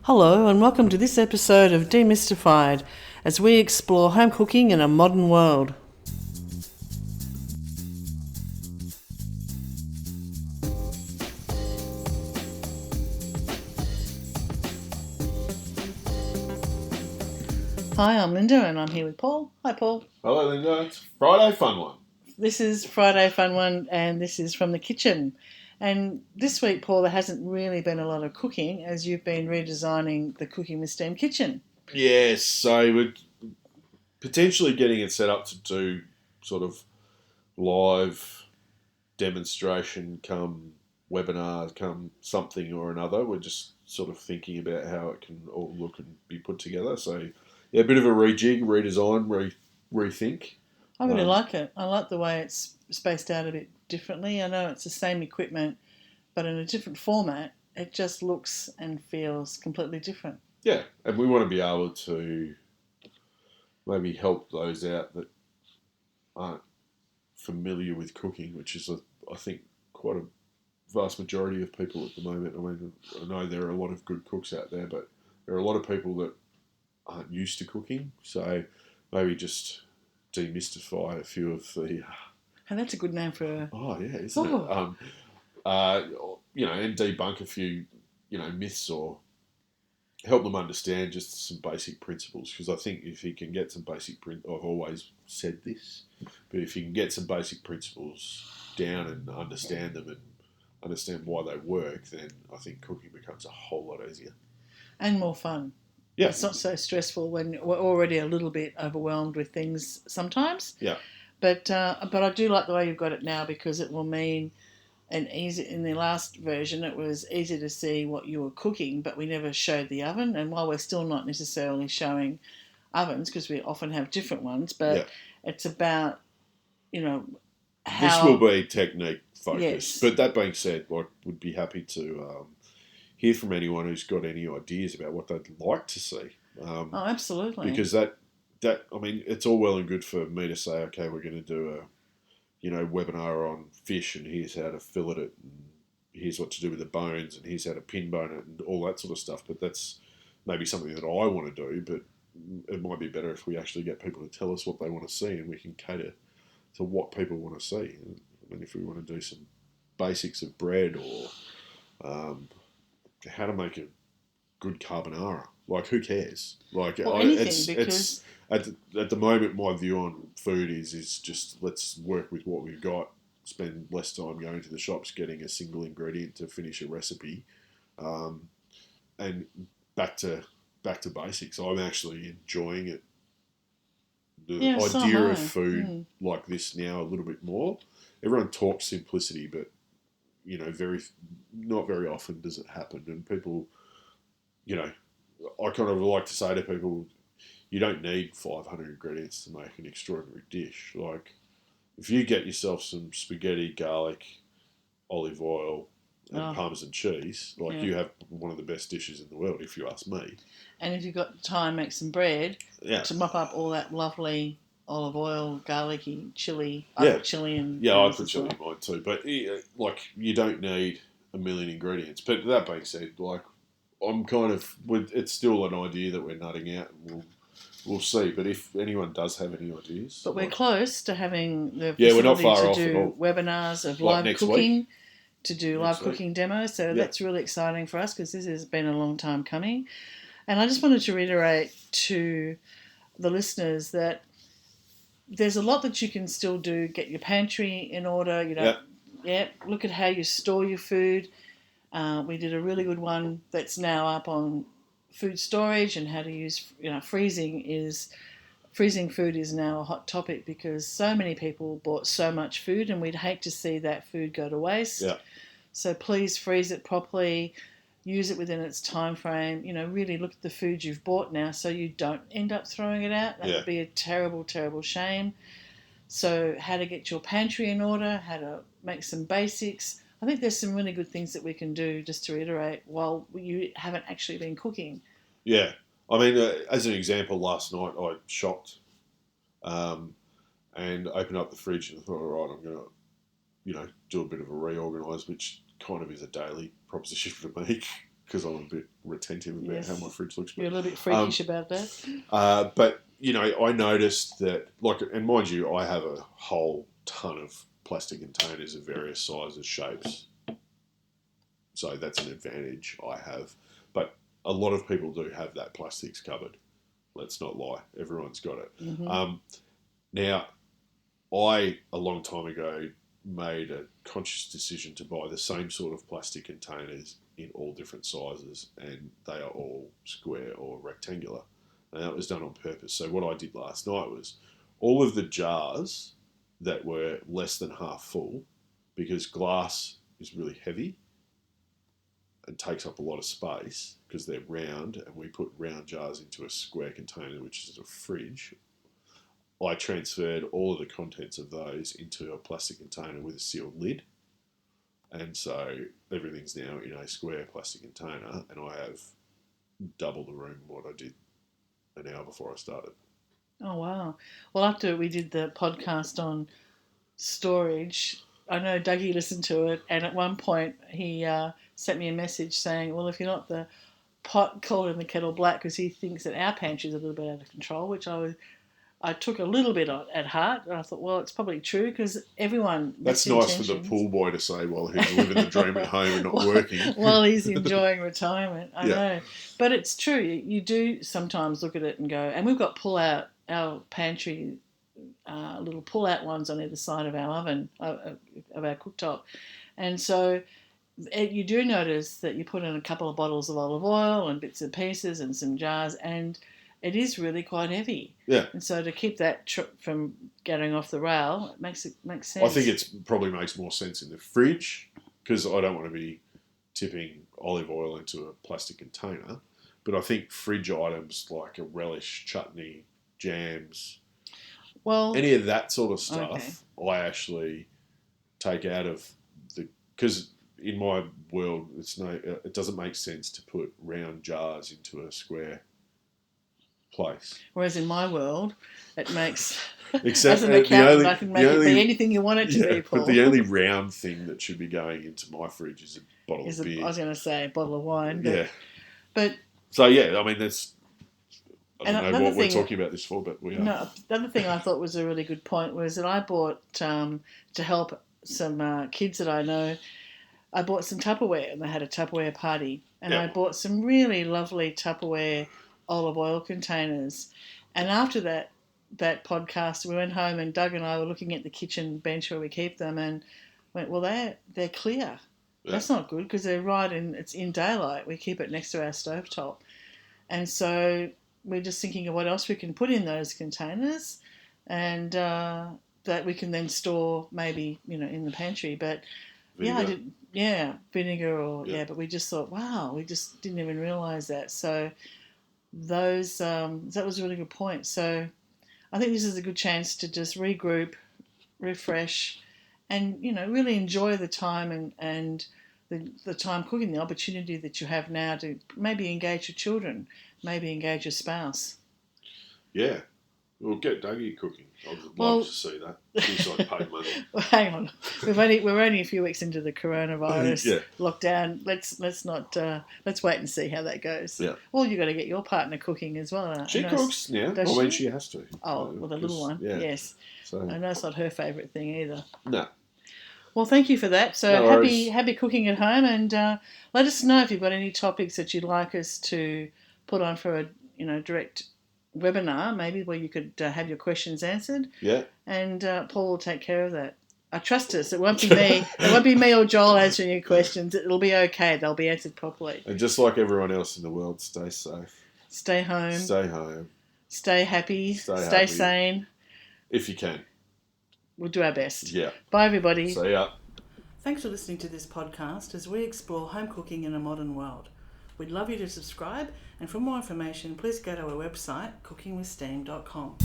Hello and welcome to this episode of Demystified as we explore home cooking in a modern world. Hi, I'm Linda and I'm here with Paul. Hi Paul. Hello Linda, it's Friday Fun One. This is Friday Fun One and this is from the kitchen. And this week, Paul, there hasn't really been a lot of cooking as you've been redesigning the Cooking with Steam kitchen. Yes, so we're potentially getting it set up to do sort of live demonstration come webinar, come something or another. We're just sort of thinking about how it can all look and be put together. So, yeah, a bit of a rejig, redesign, rethink. I really like it. I like the way it's spaced out a bit differently. I know it's the same equipment, but in a different format. It just looks and feels completely different. Yeah, and we want to be able to maybe help those out that aren't familiar with cooking, which is, I think, quite a vast majority of people at the moment. I mean, I know there are a lot of good cooks out there, but there are a lot of people that aren't used to cooking. So maybe just demystify a few of the. And that's a good name for a. Oh yeah, isn't it? And debunk a few, myths or help them understand just some basic principles. Because I think if you can get some basic I've always said this, but if you can get some basic principles down and understand them and understand why they work, then I think cooking becomes a whole lot easier and more fun. Yeah, it's not so stressful when we're already a little bit overwhelmed with things sometimes. Yeah, but I do like the way you've got it now because it will mean an easy. In the last version, it was easy to see what you were cooking, but we never showed the oven. And while we're still not necessarily showing ovens because we often have different ones, but it's about how this will be technique focused. Yes. But that being said, would be happy to hear from anyone who's got any ideas about what they'd like to see. Absolutely. Because that I mean, it's all well and good for me to say, okay, we're going to do a webinar on fish, and here's how to fillet it, and here's what to do with the bones, and here's how to pin bone it, and all that sort of stuff. But that's maybe something that I want to do. But it might be better if we actually get people to tell us what they want to see, and we can cater to what people want to see. I mean, if we want to do some basics of bread or how to make a good carbonara, like who cares? Like it's at the moment, my view on food is just let's work with what we've got, spend less time going to the shops getting a single ingredient to finish a recipe, and back to basics. I'm actually enjoying it. The idea of food like this now a little bit more. Everyone talks simplicity, but not very often does it happen. And people, I kind of like to say to people, you don't need 500 ingredients to make an extraordinary dish. Like, if you get yourself some spaghetti, garlic, olive oil, and Parmesan cheese, you have one of the best dishes in the world, if you ask me. And if you've got time, make some bread to mop up all that lovely olive oil, garlicky, chilli. I put chilli in. Yeah, I put chilli in mine too. But you don't need a million ingredients. But that being said, I'm kind of, it's still an idea that we're nutting out, and we'll see. But if anyone does have any ideas, but we're close to having the facility we're not far to off do webinars of live cooking. To do live cooking demos. So that's really exciting for us because this has been a long time coming. And I just wanted to reiterate to the listeners that there's a lot that you can still do. Get your pantry in order. Look at how you store your food. We did a really good one that's now up on food storage and how to use, freezing food is now a hot topic because so many people bought so much food and we'd hate to see that food go to waste. Yeah. So please freeze it properly, use it within its time frame. Really look at the food you've bought now so you don't end up throwing it out. That would be a terrible, terrible shame. So how to get your pantry in order, how to make some basics. I think there's some really good things that we can do, just to reiterate, while you haven't actually been cooking. Yeah. I mean, as an example, last night I shopped and opened up the fridge and thought, all right, I'm going to, do a bit of a reorganise, which kind of is a daily proposition for me. because I'm a bit retentive about how my fridge looks. You're a little bit freakish about that. But, I noticed that, and mind you, I have a whole ton of plastic containers of various sizes, shapes. So that's an advantage I have. But a lot of people do have that plastics cupboard. Let's not lie. Everyone's got it. Mm-hmm. Now, I, a long time ago, made a conscious decision to buy the same sort of plastic containers in all different sizes, and they are all square or rectangular. And that was done on purpose. So what I did last night was all of the jars that were less than half full, because glass is really heavy and takes up a lot of space because they're round, and we put round jars into a square container, which is a fridge. I transferred all of the contents of those into a plastic container with a sealed lid. And so everything's now in a square plastic container, and I have double the room what I did an hour before I started. Oh, wow. Well, after we did the podcast on storage, I know Dougie listened to it, and at one point he sent me a message saying, well, if you're not the pot calling the kettle black, because he thinks that our pantry is a little bit out of control, which I took a little bit at heart, and I thought, well, it's probably true, because everyone... That's nice for the pool boy to say while he's living the dream at home and not working. While he's enjoying retirement, I know. But it's true, you do sometimes look at it and go, and we've got our pantry, little pull-out ones on either side of our oven, of our cooktop. And so you do notice that you put in a couple of bottles of olive oil and bits and pieces and some jars, and it is really quite heavy. Yeah. And so to keep that from getting off the rail, it makes sense. I think it probably makes more sense in the fridge, because I don't want to be tipping olive oil into a plastic container. But I think fridge items like a relish, chutney, jams, any of that sort of stuff, okay, I actually take out of because in my world, it doesn't make sense to put round jars into a square place. Whereas in my world, it makes... Except as an accountant, I can make it be anything you want it to be, Paul. But the only round thing that should be going into my fridge is a bottle of beer. I was going to say a bottle of wine. But, yeah. But... So, yeah, I mean, that's... I don't know what we're talking about this for, but we are. No, the other thing I thought was a really good point was that I bought, to help some kids that I know, I bought some Tupperware, and they had a Tupperware party. And I bought some really lovely Tupperware olive oil containers. And after that podcast, we went home, and Doug and I were looking at the kitchen bench where we keep them, and went, well, they're clear. Yeah. That's not good, because they're it's in daylight. We keep it next to our stovetop. And so we're just thinking of what else we can put in those containers, and that we can then store maybe, in the pantry. But vinegar. Vinegar or but we just thought, wow, we just didn't even realise that. So that was a really good point. So I think this is a good chance to just regroup, refresh, and really enjoy the time and the time cooking, the opportunity that you have now to maybe engage your children, maybe engage your spouse. Yeah. We'll get Dougie cooking. I'd love to see that. He's like paid money. Well, hang on, we're only a few weeks into the coronavirus lockdown. Let's wait and see how that goes. Yeah. Well, you got to get your partner cooking as well. She cooks. Yeah. She has to. Oh, well, the little one. Yeah. Yes. So I know it's not her favourite thing either. No. Well, thank you for that. So happy cooking at home, and let us know if you've got any topics that you'd like us to put on for a direct webinar, maybe, where you could have your questions answered. Yeah. And Paul will take care of that. Trust us, it won't be me. It won't be me or Joel answering your questions. It'll be okay. They'll be answered properly. And just like everyone else in the world, stay safe. Stay home. Stay happy. Stay sane. If you can. We'll do our best. Yeah. Bye, everybody. See ya. Thanks for listening to this podcast as we explore home cooking in a modern world. We'd love you to subscribe, and for more information, please go to our website, cookingwithsteam.com.